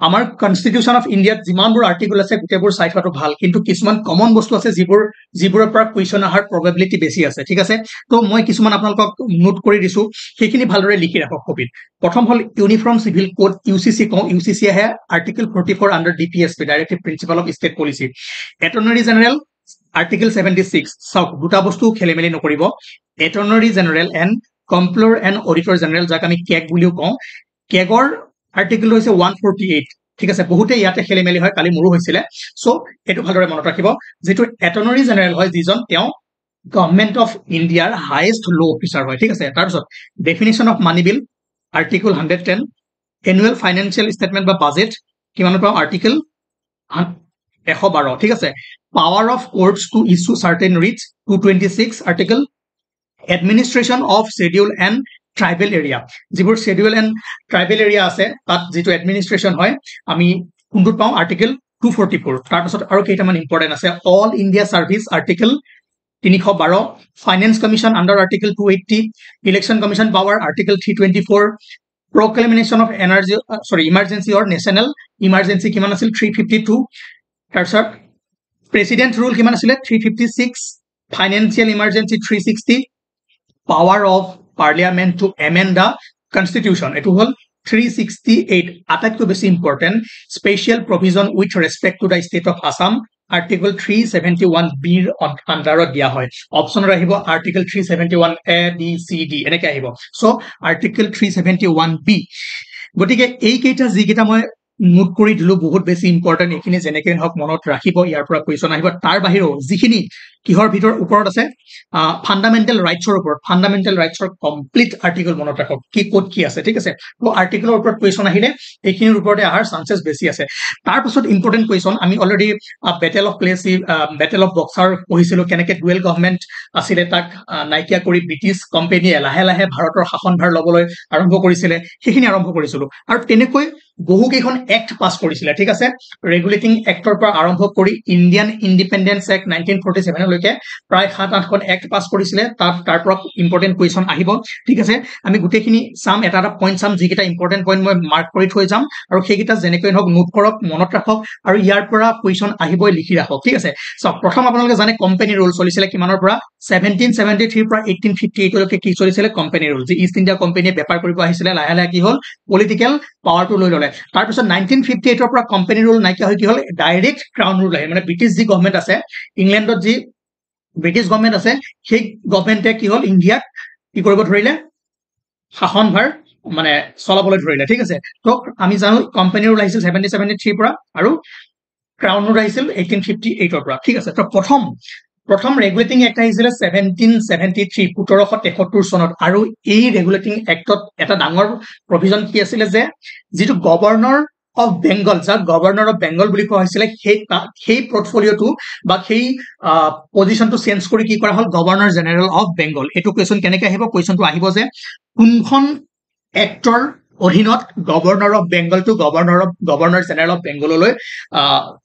আমাৰ constitution of ইণ্ডিয়াত যিমানবোৰ আৰ্টিকল আছে গোটেইবোৰ চাই থোৱাটো ভাল, কিন্তু কিছুমান কমন বস্তু আছে যিবোৰৰ পৰা কুৱেশ্যন অহাৰ প্ৰবেবিলিটি বেছি আছে, ঠিক আছে। তো মই কিছুমান আপোনালোকক নোট কৰি দিছো, সেইখিনি ভালদৰে লিখি ৰাখক কপিত। প্ৰথম হ'ল ইউনিফৰ্ম চিভিল কোড, ইউচিচি কওঁ, ইউচিচি আহে article 44 under DPSP, directive principle of state policy. Attorney general article 76, চাওক দুটা বস্তু খেলি মেলি নকৰিব। Attorney general and comptroller and auditor general, যাক আমি কেগ বুলিও কওঁ, কেগৰ আৰ্টিকল হৈছে 148, ঠিক আছে। বহুতে ইয়াতে খেলি মেলি হয়, কালি মোৰো হৈছিলে। চ' এইটো ভালদৰে মনত ৰাখিব। যিটো এটৰ্নৰী জেনেৰেল হয়, যিজন তেওঁ গভৰ্ণমেণ্ট অফ ইণ্ডিয়াৰ হাইয়েষ্ট ল' অফিচাৰ হয়, ঠিক আছে। তাৰপিছত definition of money bill article 110, annual financial statement বা বাজেট কিমানৰ পৰা আৰ্টিকল 112, ঠিক আছে। Power of courts to issue certain writs 226 article, administration of scheduled and tribal area, যিবোৰ শ্বেডিউল এণ্ড ট্ৰাইবেল এৰিয়া আছে তাত যিটো এডমিনিষ্ট্ৰেশ্যন হয় আমি কোনটোত পাওঁ আৰ্টিকল 244। তাৰপিছত আৰু কেইটামান ইম্পৰ্টেণ্ট আছে, all India service article 312, finance commission under article 280, election commission power article 324, proclamation of emergency or national emergency কিমান আছিল 352, তাৰপিছত প্ৰেচিডেণ্ট ৰুল কিমান আছিলে 356, financial emergency 360, power of parliament to amend the constitution এইটো হ'ল 368, আটাইতকৈ বেছি important special provision with respect to the state of Assam article 371 বিৰ আণ্ডাৰত দিয়া হয়। অপশ্যনত আহিব article 371 A B C D এনেকে আহিব। চ' আৰ্টিকল 371 বি। গতিকে এইকেইটা যিকেইটা মই নোট কৰি দিলো বহুত বেছি ইম্পৰ্টেণ্ট, এইখিনি যেনেকৈ হওক মনত ৰাখিব, ইয়াৰ পৰা কুৱেশ্যন আহিব। তাৰ বাহিৰেও যিখিনি কিহৰ ওপৰত আছে, ফাণ্ডামেণ্টেল ৰাইটছৰ ওপৰত, ফাণ্ডামেণ্টেল ৰাইটছৰ কমপ্লিট আৰ্টিকল মনত ৰাখক, কি ক'ত কি আছে, ঠিক আছে। তো আৰ্টিকলৰ ওপৰত কুৱেশ্যন আহিলে এইখিনিৰ ওপৰতে অহাৰ চান্সেছ বেছি আছে। তাৰপাছত ইম্পৰ্টেণ্ট কুৱেশ্যন, আমি already battle of Plassey, battle of Buxar পঢ়িছিলো, কেনেকৈ ডুৱেল গভৰ্ণমেণ্ট আছিলে তাক নাইকিয়া কৰি ব্ৰিটিছ কোম্পেনীয়ে লাহে লাহে ভাৰতৰ শাসনভাৰ ল'বলৈ আৰম্ভ কৰিছিলে, সেইখিনি আৰম্ভ কৰিছিলো। আৰু তেনেকৈ বহুকেইখন এক্ট পাছ কৰিছিলে, ঠিক আছে। ৰেগুলেটিং এক্টৰ পৰা আৰম্ভ কৰি ইণ্ডিয়ান ইণ্ডিপেণ্ডেন্স এক্ট 1947লৈকে প্ৰায় 7-8খন এক্ট পাছ কৰিছিলে। তাৰ পৰা ইম্পৰ্টেণ্ট কুৱেশ্যন আহিব, ঠিক আছে। আমি গোটেইখিনি চাম, এটা এটা পইণ্ট চাম, যিকেইটা ইম্পৰ্টেণ্ট পইণ্ট মই মাৰ্ক কৰি থৈ যাম, আৰু সেইকেইটা যেনেকৈ হওক নোট কৰক, মনত ৰাখক, আৰু ইয়াৰ পৰা কুৱেশ্যন আহিবই লিখি ৰাখক, ঠিক আছে। চাওক, প্ৰথম আপোনালোকে জানে কোম্পানী ৰুল চলিছিলে কিমানৰ পৰা 1773 পৰা 1858লৈকে কি চলিছিলে কোম্পানী ৰুল, যি ইষ্ট ইণ্ডিয়া কোম্পানীয়ে বেপাৰ কৰিব আহিছিলে, লাহে লাহে কি হ'ল পলিটিকেল পাৱাৰটো লৈ ল'লে। তাৰপিছত 1958ৰ পৰা কোম্পানী ৰুল নাইকিয়া হৈ কি হ'ল ডাইৰেক্ট ক্ৰাউন ৰুল আহে, মানে ব্ৰিটিছ যি গভৰ্ণমেণ্ট আছে, ইংলেণ্ডত যি ব্ৰিটিছ গভৰ্ণমেণ্ট আছে, সেই গভৰ্ণমেণ্টে কি হ'ল ইণ্ডিয়াক কি কৰিব ধৰিলে, শাসনভাৰ মানে চলাবলৈ ধৰিলে, ঠিক আছে। তো আমি জানো কোম্পানী ৰুল আহিছিল 1773 পৰা আৰু ক্ৰাউন ৰুল আহিছিল 1858ৰ পৰা, ঠিক আছে। তো প্ৰথম ৰেগুলেটিং এক্ট আহিছিলে 1773, 1773 চনত। আৰু এই ৰেগুলেটিং এক্টত এটা ডাঙৰ প্ৰভিজন কি আছিলে যে যিটো গভৰ্ণৰ অফ বেংগল, যাক গভৰ্ণৰ অফ বেংগল বুলি কোৱা হৈছিলে, সেই পৰ্টফলিঅ'টো বা সেই পজিশ্যনটো চেঞ্জ কৰি কি কৰা হ'ল গভৰ্ণৰ জেনেৰেল অফ বেংগল। এইটো কুৱেশ্যন কেনেকৈ আহিব, কুৱেশ্যনটো আহিব যে কোনখন এক্টৰ অধীনত গভৰ্ণৰ অফ বেংগলটো গভৰ্ণৰ জেনেৰেল অফ বেংগললৈ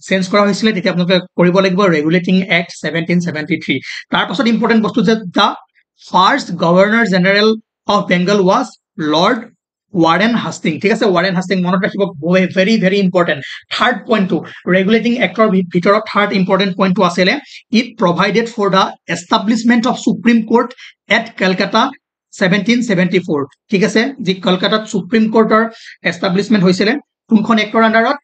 চেঞ্জ কৰা হৈছিলে, তেতিয়া আপোনালোকে কৰিব লাগিব ৰেগুলেটিং এক্ট 1773। তাৰপাছত ইম্পৰ্টেণ্ট বস্তু যে the first governor general of Bengal was lord Warren Hastings, ঠিক আছে। ৱাৰেন হাষ্টিং মনত ৰাখিব, ভেৰি ভেৰি ইম্পৰ্টেণ্ট। থাৰ্ড পইণ্টটো ৰেগুলেটিং এক্টৰ ভিতৰত থাৰ্ড ইম্পৰ্টেণ্ট পইণ্টটো আছিলে it provided for the establishment of supreme court at Kolkata 1774, ঠিক আছে। যি কলকাতাত সুপ্ৰিম কোৰ্টৰ এষ্টাব্লিছমেণ্ট হৈছিলে কোনখন এক্টৰ আণ্ডাৰত,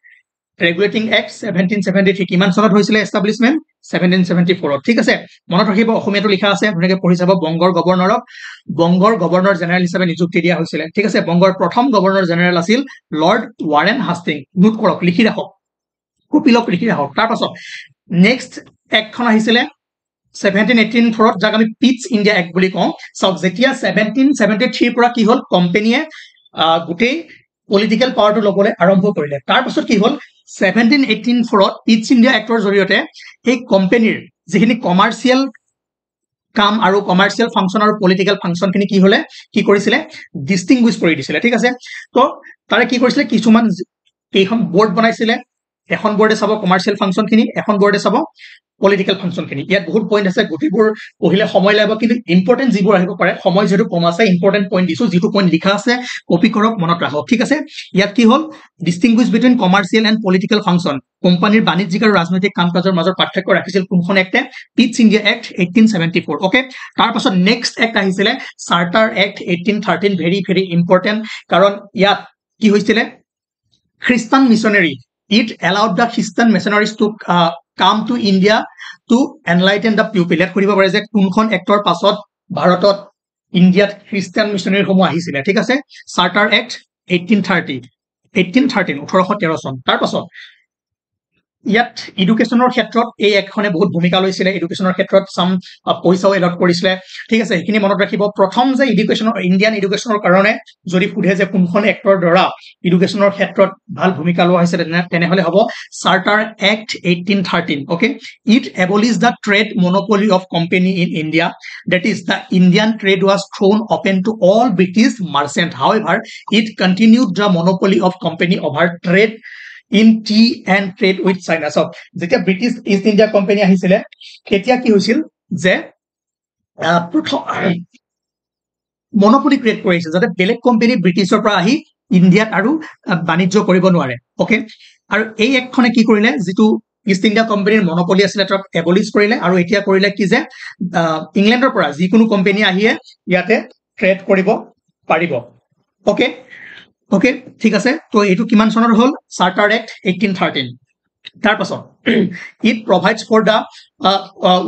ৰেগুলেটিং এক্ট 1773। কিমান চনত হৈছিলে এষ্টাব্লিছমেণ্ট 1774, ঠিক আছে। মনত ৰাখিব, অসমীয়াটো লিখা আছে, ধুনীয়াকৈ পঢ়ি চাব। বংগৰ গভৰ্ণৰ জেনেৰেল হিচাপে নিযুক্তি দিয়া হৈছিলে, ঠিক আছে। বংগৰ প্ৰথম গভৰ্ণৰ জেনেৰেল আছিল লৰ্ড ৱাৰেন হাষ্টিং। নোট কৰক, লিখি ৰাখক, কপিলক লিখি ৰাখক। তাৰপাছত নেক্সট এক্টখন আহিছিলে 1784, যাক আমি পিটছ ইণ্ডিয়া এক্ট বুলি কওঁ। চাওক, যেতিয়া 1773 পৰা কি হ'ল কোম্পেনীয়ে গোটেই পলিটিকেল পাৱাৰটো ল'বলৈ আৰম্ভ কৰিলে। তাৰপাছত কি হ'ল 1784 পিটছ ইণ্ডিয়া এক্টৰ জৰিয়তে এই কোম্পেনীৰ যিখিনি কমাৰ্চিয়েল কাম আৰু কমাৰ্চিয়েল ফাংচন আৰু পলিটিকেল ফাংচনখিনি কি কৰিছিলে ডিষ্টিংগুইচ কৰি দিছিলে, ঠিক আছে। তো তাৰে কি কৰিছিলে, কেইখন বৰ্ড বনাইছিলে, এখন বোৰ্ডে চাব কমাৰ্চিয়েল ফাংচন খিনি, এখন বোৰ্ডে চাব পলিটিকেল ফাংচন খিনি। ইয়াত বহুত পইণ্ট আছে, গোটেইবোৰ পঢ়িলে সময় লাগিব, কিন্তু ইম্পৰ্টেণ্ট যিবোৰ আহিব পাৰে, সময় যিহেতু কম আছে, ইম্পৰ্টেণ্ট পইণ্ট দিছো, যিটো পইণ্ট লিখা আছে কপি কৰক, মনত ৰাখক, ঠিক আছে। ইয়াত কি হ'ল, distinguish between commercial and political function, কোম্পানীৰ বাণিজ্যিক আৰু ৰাজনৈতিক কাম কাজৰ মাজৰ পাৰ্থক্য ৰাখিছিল কোনখন এক্টে, ইষ্ট ইণ্ডিয়া এক্ট 1874, অকে। তাৰ পাছত নেক্সট এক্ট আহিছিলে charter act 1813, very very important, কাৰণ ইয়াত কি হৈছিলে, Christian missionary, it allowed the Christian missionaries to come to India to enlighten the people. ইয়াত কৰিব পাৰে যে কোনখন এক্টৰ পাছত ভাৰতত ইণ্ডিয়াত খ্ৰীষ্টান মিছনেৰীসমূহ আহিছিলে, ঠিক আছে। চাৰ্টাৰ এক্ট 1813, 1813 চন। তাৰ পাছত ইয়াত এডুকেশ্যনৰ ক্ষেত্ৰত এই এক্টখনে বহুত ভূমিকা লৈছিলে, এডুকেশ্যনৰ ক্ষেত্ৰত চাম পইচাও এলট কৰিছিলে, ঠিক আছে। সেইখিনি মনত ৰাখিব। প্ৰথম যে এডুকেশ্যনৰ, ইণ্ডিয়ান এডুকেশ্যনৰ কাৰণে যদি সোধে যে কোনখন এক্টৰ দ্বাৰা এডুকেশ্যনৰ ক্ষেত্ৰত ভাল ভূমিকা লোৱা হৈছিলে, তেনেহলে হ'ব charter act 1813, okay. It abolish the trade monopoly of company in India, that is the Indian trade was thrown open to all British merchants. However, it continued the monopoly of company over trade in tea and trade with China. So যেতিয়া British East India company আহিছিলে, তেতিয়া কি হৈছিল যে প্ৰথম monopoly create কৰিছিল, যাতে বেলেগ কোম্পানী ব্ৰিটিছৰ পৰা আহি ইণ্ডিয়াত আৰু বাণিজ্য কৰিব নোৱাৰে, অকে। আৰু এই এক্টখনে কি কৰিলে, যিটো ইষ্ট ইণ্ডিয়া কোম্পানীৰ মনোপলি আছিলে তাক এবলিছ কৰিলে, আৰু এতিয়া কৰিলে কি যে ইংলেণ্ডৰ পৰা যিকোনো কোম্পানী আহিয়ে ইয়াতে ট্ৰেড কৰিব পাৰিব, অকে, অকে, ঠিক আছে। তো এইটো কিমান চনৰ হ'ল, চাৰ্টাৰ এক্ট 1813। তাৰ পাছত it provides for the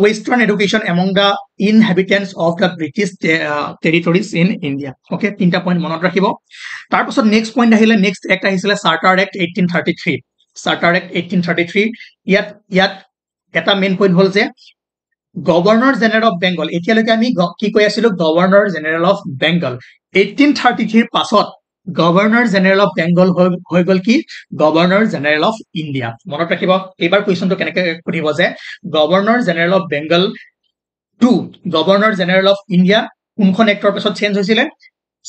western education among the inhabitants of the British territories in India, okay. তিনিটা পইণ্ট মনত ৰাখিব। তাৰ পাছত নেক্সট পইণ্ট আহিলে, নেক্সট এক্ট আহিছিলে চাৰ্টাৰ এক্ট 1833, চাৰ্টাৰ এক্ট 1833। ইয়াত এটা মেইন পইণ্ট হ'ল যে গভৰ্ণৰ জেনেৰেল অফ বেংগল, এতিয়ালৈকে আমি কি কৈ আছিলো, গভৰ্ণৰ জেনেৰেল অফ বেংগল। 1833 পাছত গভৰ্ণৰ জেনেৰেল অফ বেংগল হৈ গল কি, গভৰ্ণৰ জেনেৰেল অফ ইণ্ডিয়া। মনত ৰাখিব, এইবাৰ কুৱেশ্যনটো কেনেকে সুধিব যে governor general of Bengal to governor general of India কোনখন এক্টৰ পাছত চেঞ্জ হৈছিলে,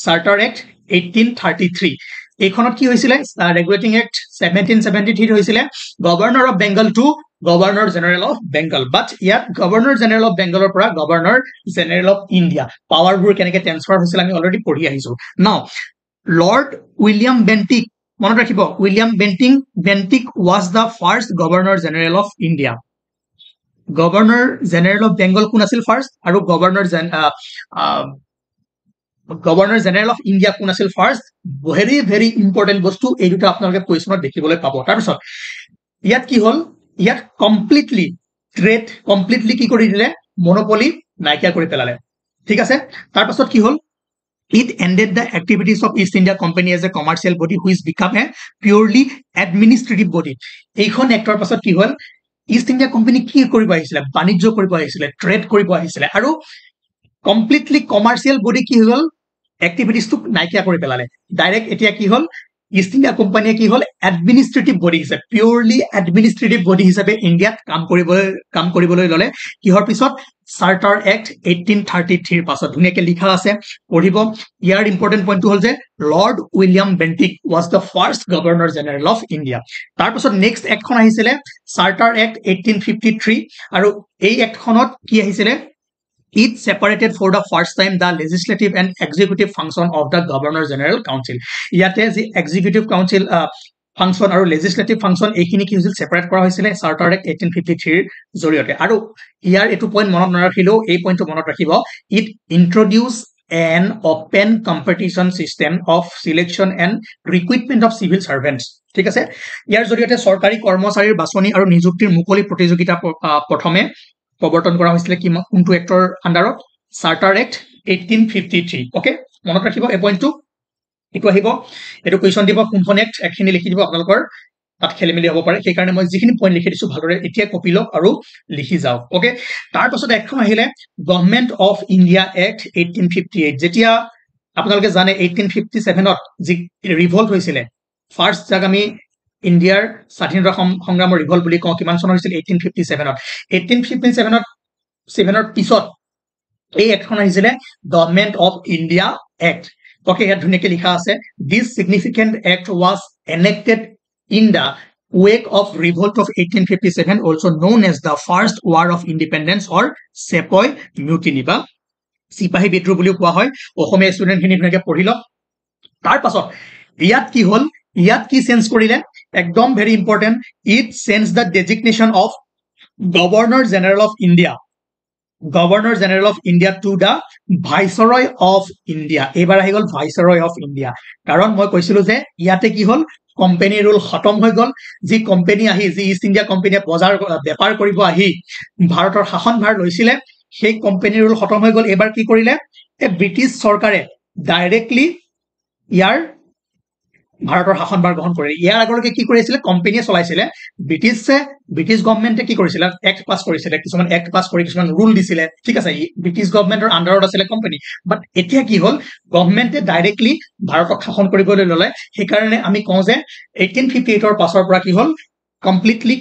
চাৰ্টাৰ এক্ট 1833। এইখনত কি হৈছিলে, ৰেগুলেটিং এক্ট 1773 হৈছিলে, governor of Bengal to governor general of Bengal. But ইয়াত গভৰ্ণৰ জেনেৰেল অফ বেংগলৰ পৰা গভৰ্ণৰ জেনেৰেল অফ ইণ্ডিয়া, পাৱাৰবোৰ কেনেকে ট্ৰেন্সফাৰ হৈছিলে আমি অলৰেডি পঢ়ি আহিছো। নাও লৰ্ড উইলিয়াম বেণ্টিক, মনত ৰাখিব, William Bentinck was the first governor general of India. Governor general of Bengal কোন আছিল ফাৰ্ষ্ট, আৰু গভৰ্ণৰ জেনেৰেল অফ ইণ্ডিয়া কোন আছিল ফাৰ্ষ্ট। ভেৰি ভেৰি ইম্পৰ্টেণ্ট বস্তু, এই দুটা আপোনালোকে কুৱেশ্যনত দেখিবলৈ পাব। তাৰপিছত ইয়াত কি হ'ল, ইয়াত কমপ্লিটলি ট্ৰেড কমপ্লিটলি কি কৰি দিলে, মনোপলি নাইকিয়া কৰি পেলালে, ঠিক আছে। তাৰপাছত কি হ'ল, it ended the activities of East India Company as a commercial body which became a purely administrative body. এইখন এক্টৰ পাছত কি হ'ল, ইষ্ট ইণ্ডিয়া কোম্পানী কি কৰিব আহিছিলে, বাণিজ্য কৰিব আহিছিলে, ট্ৰেড কৰিব আহিছিলে, আৰু কমপ্লিটলি কমাৰ্চিয়েল বডি কি হৈ গল, এক্টিভিটিজটো নাইকিয়া কৰি পেলালে। ডাইৰেক্ট এতিয়া কি হ'ল, ইষ্ট ইণ্ডিয়া কোম্পানীয়ে কি হ'ল, এডমিনিষ্ট্ৰেটিভ বডি হিচাপে, পিউৰলি এডমিনিষ্ট্ৰেটিভ বডি হিচাপে ইণ্ডিয়াত কাম কৰিবলৈ ললে। কিহৰ পিছত, চাৰ্টাৰ এক্ট 1833 পাছত। ধুনীয়াকে লিখা আছে, পঢ়িব। ইয়াৰ ইম্পৰ্টেণ্ট পইণ্টটো হ'ল যে lord William Bentinck was the first governor general of India. তাৰপাছত নেক্সট এক্টখন আহিছিলে চাৰ্টাৰ এক্ট 1853, আৰু এই এক্টখনত কি আহিছিলে, it separated for the first time the legislative and executive function of the Governor General Council. ইয়াতে যি executive council function আৰু legislative function এইখিনি কি হৈছিল, সেপাৰেট কৰা হৈছিলে চাৰ্টাৰ এক্ট 1853 জৰিয়তে। আৰু ইয়াৰ এইটো পইণ্ট মনত নাৰাখিলেও এই পইণ্টটো মনত ৰাখিব, it introduced an open competition system of selection and recruitment of civil servants, ঠিক আছে। ইয়াৰ জৰিয়তে চৰকাৰী কৰ্মচাৰীৰ বাছনি আৰু নিযুক্তিৰ মুকলি প্ৰতিযোগিতা প্ৰথমে প্ৰৱৰ্তন কৰা হৈছিলে কোনটো এক্টৰ আণ্ডাৰত, চাৰ্টাৰ এক্ট 1853, অকে। মনত ৰাখিব এই পইণ্টটো। এইটো আহিব, এইটো কুৱেশ্যন দিব, কোনখন এক্ট, একখিনি লিখি দিব, আপোনালোকৰ তাত খেলি মেলি হ'ব পাৰে, সেইকাৰণে মই যিখিনি পইণ্ট লিখি দিছো ভালদৰে এতিয়া কপি লওক আৰু লিখি যাওক, অকে। তাৰপাছত এক্টখন আহিলে গভৰ্ণমেণ্ট অফ ইণ্ডিয়া এক্ট 1858। যেতিয়া আপোনালোকে জানে 1857ত যি ৰিভল্ট হৈছিলে, ফাৰ্ষ্ট যাক আমি ইণ্ডিয়াৰ স্বাধীনতা সংগ্ৰামৰ ৰিভল্ট বুলি কওঁ, কিমান চনৰ হৈছিল, 1857ত। 1857ৰ পিছত এই এক্টখন আহিছিলে government of India act, okay. ইয়াত ধুনীয়াকে লিখা আছে, this significant act was enacted in the wake of revolt of 1857, also known as the first war of independence or sepoy mutiny বা চিপাহী বিদ্ৰোহ বুলিও কোৱা হয় অসমীয়া ষ্টুডেণ্টখিনি ধুনীয়াকৈ পঢ়ি লওক তাৰ পাছত ইয়াত কি হ'ল ইয়াত কি চেঞ্জ কৰিলে একদম very important it change the designation of governor general of India Governor General of India to the Viceroy of India. এবাৰ আহি গল Viceroy of India. কাৰণ মই কৈছিলো যে ইয়াতে কি হল কোম্পানী ৰুল খতম হৈ গল যি কোম্পানী আহি যি ইষ্ট ইণ্ডিয়া কোম্পানীয়ে বজাৰ বেপাৰ কৰিব আহি ভাৰতৰ শাসনভাৰ লৈছিলে সেই কোম্পানী ৰুল খতম হৈ গল এবাৰ কি কৰিলে ব্ৰিটিছ চৰকাৰে ডাইৰেক্টলি ইয়াৰ ভাৰতৰ শাসনভাৰ গ্ৰহণ কৰে ইয়াৰ আগলৈকে কি কৰিছিলে কোম্পানীয়ে চলাইছিলে ব্ৰিটিছ গভৰ্ণমেণ্টে কি কৰিছিলে এক্ট পাছ কৰিছিলে কিছুমান এক্ট পাছ কৰি কিছুমান ৰুল দিছিলে ঠিক আছে ব্ৰিটিছ গভৰ্ণমেণ্টৰ আণ্ডাৰত আছিলে কোম্পানী বাট এতিয়া কি হ'ল গভৰ্ণমেণ্টে ডাইৰেক্টলি ভাৰতক শাসন কৰিবলৈ ল'লে সেইকাৰণে আমি কওঁ যে 1858 পাছৰ পৰা কি হ'ল কমপ্লিটলি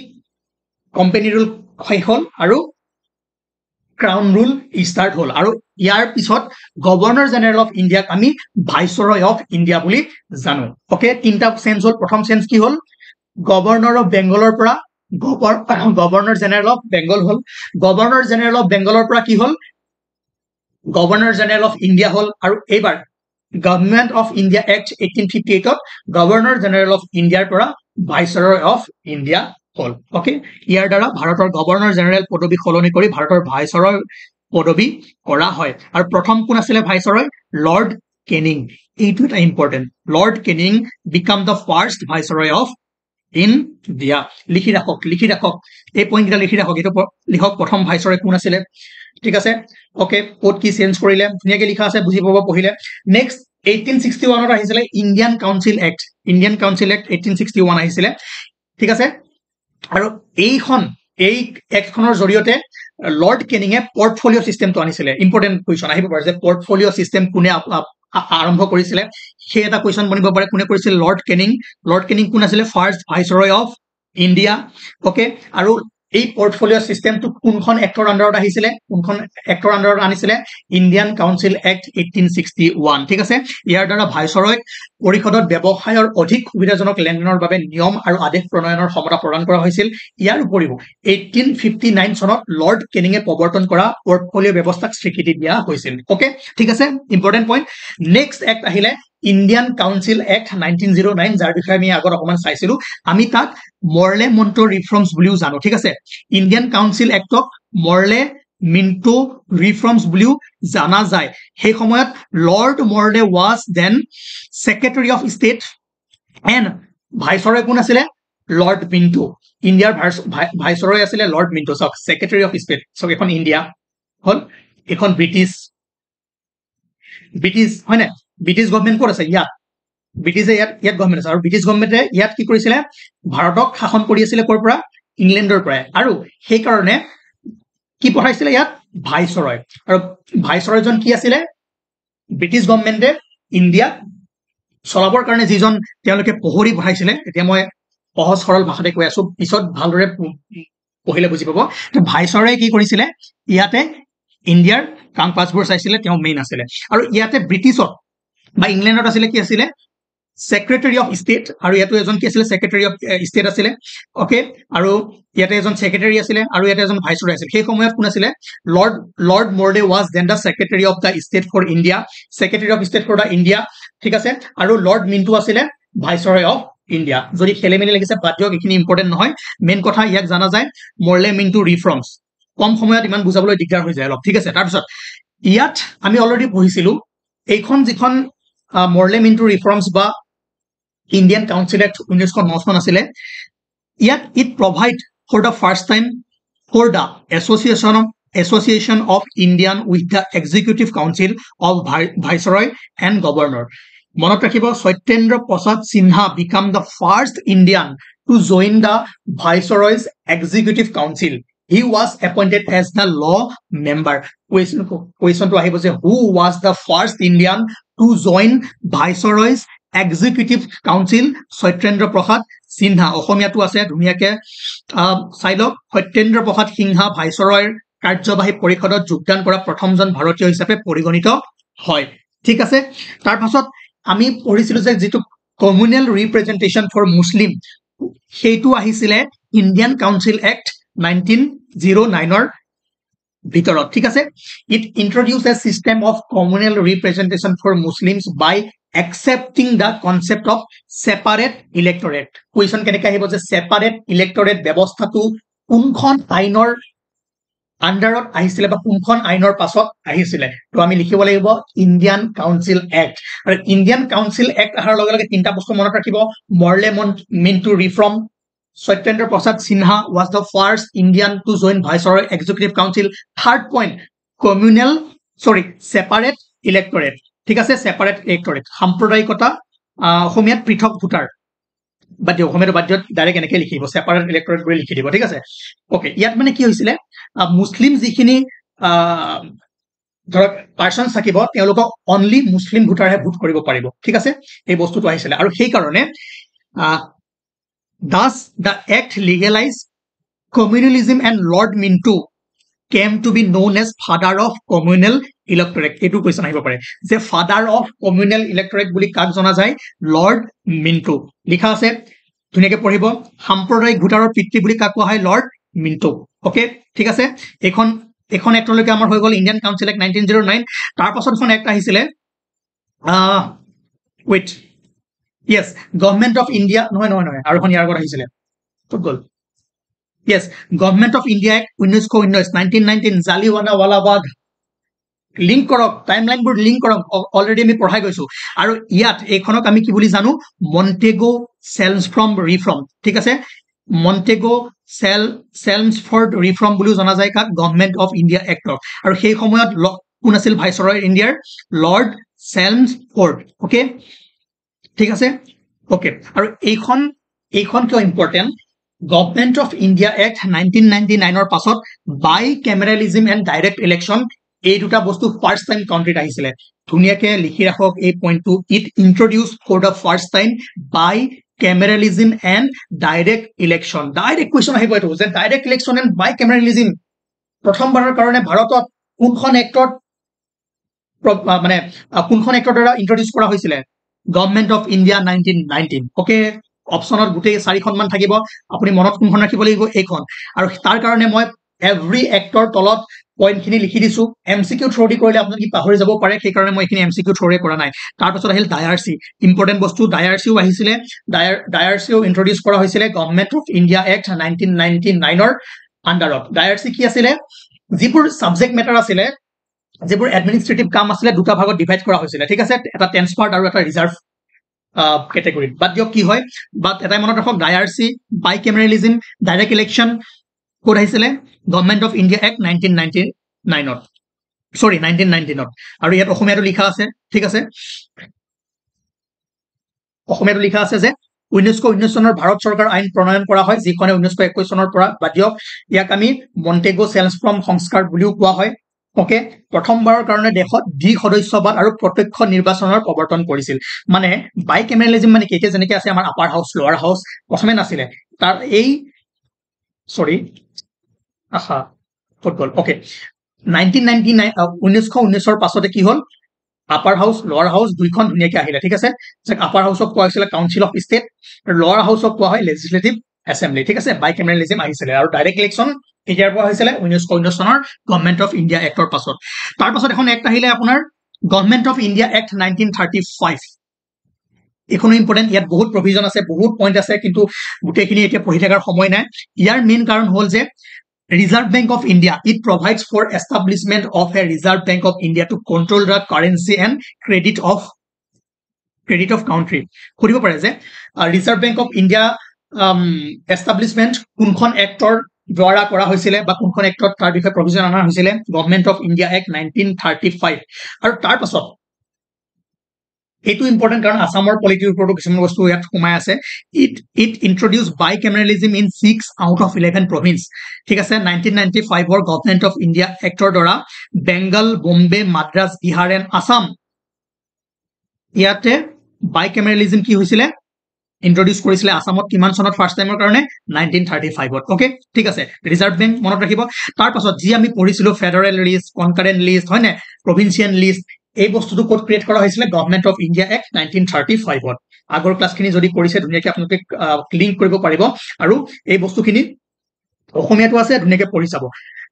কোম্পানী ৰুল শেষ হ'ল আৰু ক্ৰাউন ৰুল ষ্টাৰ্ট হ'ল আৰু ইয়াৰ পিছত গভৰ্ণৰ জেনেৰেল অফ ইণ্ডিয়াক আমি ভাইচৰয় অফ ইণ্ডিয়া বুলি জানো ওকে তিনটা চেঞ্জ হ'ল প্ৰথম চেঞ্জ কি হ'ল গভৰ্ণৰ অফ বেংগলৰ পৰা গভৰ্ণৰ জেনেৰেল অফ বেংগল হ'ল গভৰ্ণৰ জেনেৰেল অফ বেংগলৰ পৰা কি হ'ল গভৰ্ণৰ জেনেৰেল অফ ইণ্ডিয়া হ'ল আৰু এইবাৰ government of India act 1858 governor general of ইণ্ডিয়াৰ পৰা ভাইচৰয় অফ ইণ্ডিয়া হ'ল ওকে ইয়াৰ দ্বাৰা ভাৰতৰ গভৰ্ণৰ জেনেৰেল পদবী সলনি কৰি ভাৰতৰ ভাইচৰয় পদবী কৰা হয় আৰু প্ৰথম কোন আছিলে ভাইচৰয় লৰ্ড কেনিং এইটো এটা important lord Canning became the first viceroy of India লিখি ৰাখক এই পইণ্টকেইটা লিখি ৰাখক এইটো লিখক প্ৰথম ভাইচৰয় কোন আছিলে ঠিক আছে ওকে ক'ত কি চেঞ্জ কৰিলে ধুনীয়াকৈ লিখা আছে বুজি পাব পঢ়িলে নেক্সট 1861 আহিছিলে ইণ্ডিয়ান কাউন্সিল এক্ট 1861 আহিছিলে ঠিক আছে আৰু এই এক্টখনৰ জৰিয়তে লৰ্ড কেনিঙে পৰ্টফলিঅ' চিষ্টেমটো আনিছিলে ইম্পৰ্টেণ্ট কুৱেশ্যন আহিব পাৰে যে পৰ্টফলিঅ' চিষ্টেম কোনে আৰম্ভ কৰিছিলে সেই এটা কুৱেশ্যন বনিব পাৰে কোনে কৰিছিল লৰ্ড কেনিং কোন আছিলে first viceroy of India okay আৰু এই পৰ্টফলিঅ' চিষ্টেমটো কোনখন এক্টৰ আণ্ডাৰত আহিছিলে কোনখন এক্টৰ আণ্ডাৰত আনিছিলে ইণ্ডিয়ান কাউন্সিল এক্ট 1861 ঠিক আছে ইয়াৰ দ্বাৰা ভাইচৰয়ক পৰিষদত ব্যৱসায়ৰ অধিক সুবিধাজনক লেনদেনৰ বাবে নিয়ম আৰু আদেশ প্ৰণয়নৰ ক্ষমতা প্ৰদান কৰা হৈছিল ইয়াৰ উপৰিও 1859 চনত লৰ্ড কেনিঙে প্ৰৱৰ্তন কৰা পৰ্টফলিঅ' ব্যৱস্থাক স্বীকৃতি দিয়া হৈছিল ওকে ঠিক আছে ইম্পৰ্টেণ্ট পইণ্ট নেক্সট এক্ট আহিলে ইণ্ডিয়ান কাউন্সিল এক্ট 1909 যাৰ বিষয়ে আমি আগত অকমান চাইছিলো আমি তাক মৰলে মন্টো ৰিফৰ্মছ বুলিও জানো ঠিক আছে ইণ্ডিয়ান কাউন্সিল এক্টক মৰলে মিন্টো ৰিফৰ্মছ বুলিও জানা যায় সেই সময়ত lord Morley was then secretary of state and viceroy কোন আছিলে লৰ্ড মিন্টো ইণ্ডিয়াৰ ভাইচৰয় আছিলে লৰ্ড মিন্টো চাওক সেক্ৰেটাৰী অফ ষ্টেট চাওক এখন ইণ্ডিয়া হ'ল এখন ব্ৰিটিছ হয় নে ব্ৰিটিছ গভৰ্ণমেণ্ট ক'ত আছে ইয়াত ব্ৰিটিছে ইয়াত গভৰ্ণমেণ্ট আছে আৰু ব্ৰিটিছ গভৰ্ণমেণ্টে ইয়াত কি কৰিছিলে ভাৰতক শাসন কৰি আছিলে ক'ৰ পৰা ইংলেণ্ডৰ পৰাই আৰু সেইকাৰণে কি পঠাইছিলে ইয়াত ভাইচৰয় আৰু ভাইচৰয়জন কি আছিলে ব্ৰিটিছ গভৰ্ণমেণ্টে ইণ্ডিয়াক চলাবৰ কাৰণে যিজন তেওঁলোকে পোহৰি পঠাইছিলে এতিয়া মই সহজ সৰল ভাষাতে কৈ আছো পিছত ভালদৰে পঢ়িলে বুজি পাব ভাইচৰয়ে কি কৰিছিলে ইয়াতে ইণ্ডিয়াৰ কাম কাজবোৰ চাইছিলে তেওঁ মেইন আছিলে আৰু ইয়াতে ব্ৰিটিছত বা ইংলেণ্ডত আছিলে কি আছিলে সেক্ৰেটাৰী অফ ষ্টেট আৰু ইয়াতো এজন কি আছিলে সেক্ৰেটাৰী অফ ষ্টেট আছিলে ওকে আৰু ইয়াতে এজন সেক্ৰেটাৰী আছিলে আৰু ইয়াতে এজন ভাইচৰয় আছিল সেই সময়ত কোন আছিলে lord Morley was then the secretary of the state for India secretary of state for the India ঠিক আছে আৰু লৰ্ড মিন্টো আছিলে ভাইচৰয় অফ ইণ্ডিয়া যদি খেলি মেলি লাগিছে বাদ দিয়ক এইখিনি ইম্পৰ্টেণ্ট নহয় মেইন কথা ইয়াক জানা যায় মৰলে মিন্টো ৰিফৰ্মছ কম সময়ত ইমান বুজাবলৈ দিগদাৰ হৈ যায় অলপ ঠিক আছে তাৰপিছত ইয়াত আমি অলৰেডি পঢ়িছিলো এইখন যিখন মৰলে মিন্টো ৰিফৰ্মছ বা ইণ্ডিয়ান কাউন্সিল এক্ট 1909 চন আছিলে ইয়াত it provide for the first time for the association of Indian with the executive council of viceroy and governor মনত ৰাখিব Satyendra Prasad Sinha became the first Indian to join the viceroy's executive council he was appointed as the law member question to ahibo je who was the first Indian to join viceroy's executive council Satyendra Prasad Sinha অসমীয়াটো আছে ধুনীয়াকে চাইলক সত্যেন্দ্ৰ প্ৰসাদ সিনহা ভাইচৰয়ৰ কাৰ্যবাহী পৰিষদত যোগদান কৰা প্ৰথমজন ভাৰতীয় হিচাপে পৰিগণিত হয় ঠিক আছে তাৰ পাছত আমি পঢ়িছিলো যে যেটো কমিউনেল ৰিপ্ৰেজেন্টেশন ফৰ মুসলিম সেইটো আহিছিলে ইণ্ডিয়ান কাউন্সিল এক্ট 1909 ভিতৰত ঠিক আছে it introduce a system of communal representation for Muslims by accepting the concept of separate electorate question কেনেকৈ আহিব যে separate electorate ব্যৱস্থাটো কোনখন আইনৰ আন্ডাৰত আহিছিলে বা কোনখন আইনৰ পাছত আহিছিলে তো আমি লিখিব লাগিব ইণ্ডিয়ান কাউন্সিল এক্ট আৰু ইণ্ডিয়ান কাউন্সিল এক্ট আহাৰ লগে লগে তিনটা বস্তু মনত ৰাখিব Morley Minto reform Satyendra Prasad Sinha was the first Indian to join Viceroy Executive Council. Third point, separate electorate. ঠিক আছে separate electorate. সাম্প্ৰদায়িকতা অসমীয়াত পৃথক ভোটাৰ বাদ দিও অসমীয়াত বাদ দিও ডাইৰেক্ট এনেকৈ লিখিব separate electorate বুলি লিখি দিব ঠিক আছে ওকে ইয়াত মানে কি হৈছিলে মুছলিম যিখিনি ধৰক পাৰ্সন থাকিব তেওঁলোকক অনলি মুছলিম ভোটাৰহে ভোট কৰিব পাৰিব ঠিক আছে এই বস্তুটো আহিছিলে আৰু সেই কাৰণে Thus, the act legalized communalism and Lord Minto came to be known as father of communal electorate. Etu question ahibo pare. The father of communal electorate buli kak jana jay Lord Minto. Likha ase dhuniake poribo samprodayik votaror pitri buli kak koha hoy Lord Minto. Okay, thik ase ekhon act loke amar hoy gol Indian Council Act 1909 tar pasot ekhon act ahisile wait Yes, Government of India. No. Aru kon yar agor ahisile. Tot gol. Yes, Government of India Act 1919 Jallianwala Bagh. Link korok timeline board link korok already আমি পঢ়াই গৈছো আৰু ইয়াত এখনক আমি কি বুলি জানো মন্টেগো সেলমছফৰ্ড ৰিফৰ্ম ঠিক আছে মন্টেগো সেলমছফৰ্ড ৰিফৰ্ম বুলি জনা যায় কাক গভৰ্নমেন্ট অফ ইণ্ডিয়া এক্ট আৰু সেই সময়ত কোন আছিল ভাইসৰয় ইণ্ডিয়াৰ লৰ্ড সেলমছফৰ্ড ওকে ঠিক আছে ওকে আৰু এইখন কিয় important government of India act 1999 ৰ পাছত বাই ক্যামেৰালিজম এণ্ড ডাইৰেক্ট ইলেকশ্যন এই দুটা বস্তু ফাৰ্স্ট টাইম কাউন্ট্ৰিত আহিছিলে ধুনিয়াকে লিখি ৰাখক এই পইণ্টটো it introduce for the first time bicameralism and direct election direct question আহিব এটো যে direct election and bicameralism প্ৰথমবাৰৰ কাৰণে ভাৰতত কোনখন এক্টত মানে কোনখন এক্টৰ দ্বাৰা ইন্ট্ৰোডিউস কৰা হৈছিলে Government of India 1919 okay অপচনত গুটেই চাৰিখন মান থাকিব আপুনি মনত কোনখন ৰাখিব লাগিব এইখন আৰু তাৰ কাৰণে মই এভৰি এক্টৰ তলত পইণ্ট খিনি লিখি দিছো এমসিকিউ থ্ৰৰি কৰিলে আপুনি কি পাহৰি যাব পাৰে সেই কাৰণে মই এখিনি এমসিকিউ থ্ৰৰি কৰা নাই তাৰ পাছত আহিল ডায়াৰসি ইম্পৰ্টেন্ট বস্তু ডায়াৰসিও আহিছিলে ডায়াৰসিও ইন্ট্ৰোডিউস কৰা হৈছিলে গভৰ্নমেন্ট অফ ইণ্ডিয়া এক্ট 1999 ৰ আন্ডাৰত ডায়াৰসি কি আছিলে যিবোৰ সাবজেক্ট মেটাৰ আছিলে যেবোৰ এডমিনিষ্ট্ৰেটিভ কাম আছিলে দুটা ভাগত ডিভাইড কৰা হৈছিলে ঠিক আছে এটা ট্ৰান্সফাৰ্ড আৰু এটা ৰিজাৰ্ভ ক্যাটেগৰি বাট দিও কি হয় বাট এটাই মনত ৰাখক ডায়াৰসি বাই ক্যামেৰালিজম ডাইৰেক্ট ইলেকশ্যন কোড আহিছিলে গভৰ্নমেন্ট অফ ইণ্ডিয়া এক্ট 1999 সৰি 1919 আৰু ইয়াত অসমীয়াটো লিখা আছে ঠিক আছে অসমীয়াটো লিখা আছে যে 1919 চনৰ ভাৰত চৰকাৰ আইন প্ৰণয়ন কৰা হয় যিখনে 1921 চনৰ পৰা বাদ দিওক ইয়াক আমি মন্টেগো সেলমছফৰ্ড সংস্কাৰ বুলিও কোৱা হয় ওকে প্ৰথমবাৰৰ কাৰণে দেশত দ্বি সদস্যবাদ আৰু প্ৰত্যক্ষ নিৰ্বাচনৰ প্ৰৱৰ্তন কৰিছিল মানে বাই ক্যামেৰালিজম মানে কি যেনেকৈ আছে আমাৰ আপাৰ হাউস লোৱাৰ হাউস প্ৰথমে নাছিলে তাৰ এই সৰি আহা ফুটবল ওকে 1919 ৰ পাছতে কি হল আপাৰ হাউস লোৱাৰ হাউস দুইখন ধুনিয়াকৈ আহিলে ঠিক আছে আপাৰ হাউসক কোৱা হৈছিল কাউন্সিল অফ ষ্টেট আৰু লোৱাৰ হাউসক কোৱা হয় লেজিসলেটিভ এসেম্বলি ঠিক আছে বাই ক্যামেৰালিজম আহিছিলে আৰু ডাইৰেক্ট ইলেকশ্যন এতিয়াৰ পৰা হৈছিলে 1919 চনৰ গভৰ্নমেন্ট অফ ইণ্ডিয়া এক্টৰ পাছত তাৰ পাছত এখন এক্ট আহিলে আপোনাৰ গভৰ্নমেন্ট অফ ইণ্ডিয়া এক্ট 1935 এখনো ইম্পৰ্টেন্ট ইয়াত বহুত প্ৰভিজন আছে বহুত পইণ্ট আছে কিন্তু গুটেখিনি এতিয়া পঢ়ি থকাৰ সময় নাই ইয়াৰ মেইন কাৰণ হ'ল যে Reserve Bank of India it provides for establishment of a Reserve Bank of India to control the currency and credit of country কৰিব পাৰে যে Reserve Bank of India establishment কোনখন এক্টৰ দ্বাৰা কৰা হৈছিলে বা কোনখন এক্টত তাৰ বিষয়ে প্ৰভিজন আনা হৈছিলে গভৰ্নমেন্ট অফ ইণ্ডিয়া এক্ট 1935 আৰু তাৰ পাছত এটো ইম্পৰ্টেন্ট কাৰণ আসামৰ পলিটিৰ ওপৰতো কিছুমান বস্তু ইয়াত সোমাই আছে it introduce bicameralism in 6 out of 11 province ঠিক আছে 1995 ৰ গভৰ্নমেন্ট অফ ইণ্ডিয়া এক্টৰ দ্বাৰা বেংগল বম্বে মাদ্ৰাজ বিহাৰ এণ্ড আসাম ইয়াতে বাই ক্যামেৰালিজম কি হৈছিলে ইন্ট্ৰোডিউস কৰিছিলে আসামত কিমান চনত ফাৰ্স্ট টাইমৰ কাৰণে 1935 ত ওকে ঠিক আছে ৰিজাৰ্ভ বেংক মনত ৰাখিব তাৰ পাছত যি আমি পঢ়িছিলো ফেডাৰেল লিষ্ট কনকাৰেন্ট লিষ্ট হয় না প্ৰভিন্সিয়াল লিষ্ট এই বস্তুটো ক'ত ক্ৰিয়েট কৰা হৈছিলে গভৰ্ণমেণ্ট অফ ইণ্ডিয়া এক্ট 1935ত আগৰ ক্লাছখিনি যদি কৰিছে ধুনীয়াকৈ আপোনালোকে লিংক কৰিব পাৰিব আৰু এই বস্তুখিনি অসমীয়াটো আছে ধুনীয়াকৈ পঢ়ি চাব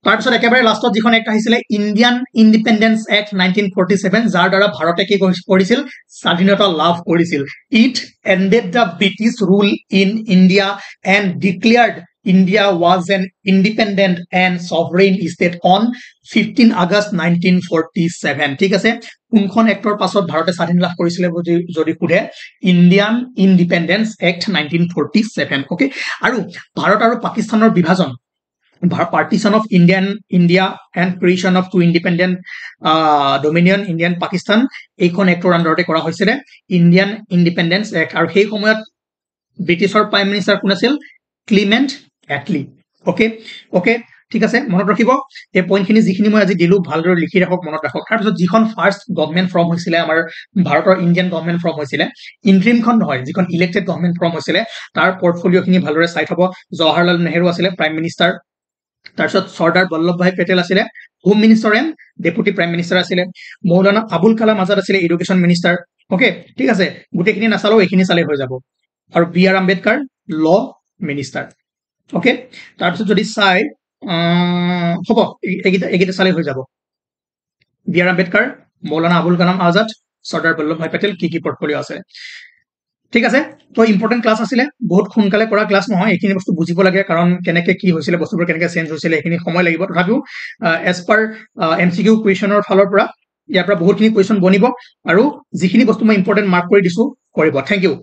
তাৰপিছত একেবাৰে লাষ্টত যিখন এক্ট আহিছিলে ইণ্ডিয়ান ইণ্ডিপেণ্ডেন্স এক্ট 1947 যাৰ দ্বাৰা ভাৰতে কি কৰিছিল স্বাধীনতা লাভ কৰিছিল it ended the British rule in India and declared India was an independent and sovereign state on 15 August 1947 ঠিক আছে কোনখন এক্টৰ পাছত ভাৰতে স্বাধীন লাভ কৰিছিলে যদি সুধে ইণ্ডিয়ান ইণ্ডিপেণ্ডেন্স এক্ট 1947 ওকে আৰু ভাৰত আৰু পাকিস্তানৰ বিভাজন partition of India and creation of two independent dominion Indian Pakistan এইখন এক্টৰ আন্ডাৰতে কৰা হৈছিল ইণ্ডিয়ান ইণ্ডিপেণ্ডেন্স এক্ট আৰু সেই সময়ত ব্ৰিটিছৰ প্ৰাইম মিনিষ্টাৰ কোন আছিল ক্লিমেণ্ট এটলি ওকে ওকে ঠিক আছে মনত ৰাখিব এই পইণ্টখিনি যিখিনি মই আজি দিলো ভালদৰে লিখি ৰাখক মনত ৰাখক তাৰপিছত যিখন ফাৰ্ষ্ট গভৰ্ণমেণ্ট ফৰ্ম হৈছিলে আমাৰ ভাৰতৰ ইণ্ডিয়ান গভৰ্ণমেণ্ট ফৰ্ম হৈছিলে ইণ্ট্ৰিমখন নহয় যিখন ইলেক্টেড গভৰ্ণমেণ্ট ফৰ্ম হৈছিলে তাৰ পৰ্টফলিঅ'খিনি ভালদৰে চাই থব জৱাহৰলাল নেহৰু আছিলে প্ৰাইম মিনিষ্টাৰ তাৰপিছত চৰ্দাৰ বল্লভভাই পেটেল আছিলে home minister and deputy prime minister আছিলে মৌলানা আবুল কালাম আজাদ আছিলে এডুকেশ্যন মিনিষ্টাৰ ওকে ঠিক আছে গোটেইখিনি নাচালেও এইখিনি চালে হৈ যাব আৰু বি আৰ আম্বেদকাৰ ল মিনিষ্টাৰ ওকে তাৰপিছত যদি চাই হ'ব এইকেইটা চালে হৈ যাব বি আৰ আম্বেদকাৰ মৌলানা আবুল কালাম আজাদ চৰ্দাৰ বল্লভভাই পেটেল কি পৰ্টফলিঅ' আছে ঠিক আছে তো ইম্পৰ্টেণ্ট ক্লাছ আছিলে বহুত সোনকালে কৰা ক্লাছ নহয় এইখিনি বস্তু বুজিব লাগে কাৰণ কেনেকৈ কি হৈছিলে বস্তুবোৰ কেনেকৈ চেঞ্জ হৈছিলে এইখিনি সময় লাগিব তথাপিও এজ পাৰ MCQ কুৱেশ্যনৰ ফালৰ পৰা ইয়াৰ পৰা বহুতখিনি কুৱেশ্যন বনিব আৰু যিখিনি বস্তু মই ইম্পৰ্টেণ্ট মাৰ্ক কৰি দিছো কৰিব থেংক ইউ